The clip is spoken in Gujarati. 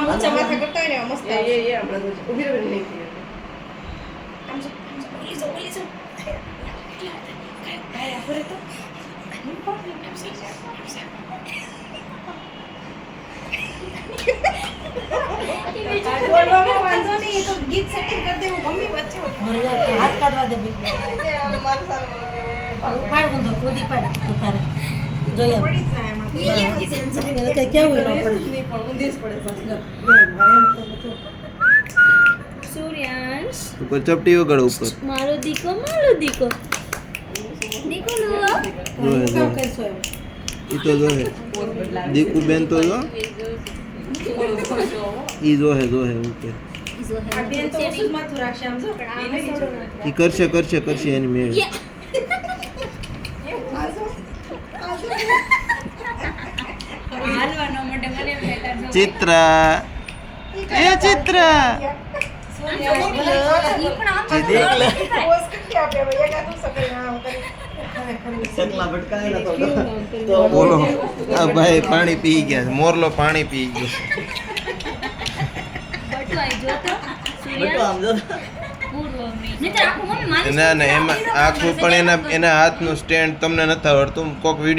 આમ ઊંચા માથા કરતા હોય ને મસ્ત આવે. એ આપણે ઊભી રહી નહીં આમ જો ઓલી જો કાય ફરે તો બોલવામાં વાંધો નહીં, એ તો ગીત સેટિંગ કરી દેવું મમ્મી વચ્ચે હાથ કાઢવા દે બી મારું સારું પાડ બંધો કૂદી પાડ તારે જોઈએ પડી જાય એમાં. કે કેવું ન પડે નહીં પણ ઊંધી જ પડે બસ સૂર્યાંશ ઉપર ચપટી વગર ઉપર મારો દીકો દીકો લો જોહે જો કરશો એમ ઈ તો જોહે દીકુ બેન તો જો ઈ જોહે ઉપર આ બેન તો ઓછું જ માથું રાખશે આમ જો પણ આ નહીં થોડું ઈ કરશે એની મેળ હાલવાનો માટે મને એમ થાય જો ચિત્ર એ ચિત્ર બોલો આ ભાઈ પાણી પી ગયા છે. મોરલો પાણી પી ગયો ના એમાં આખું પણ એના હાથનું સ્ટેન્ડ તમને નથી આવડતું કોક વિડીયો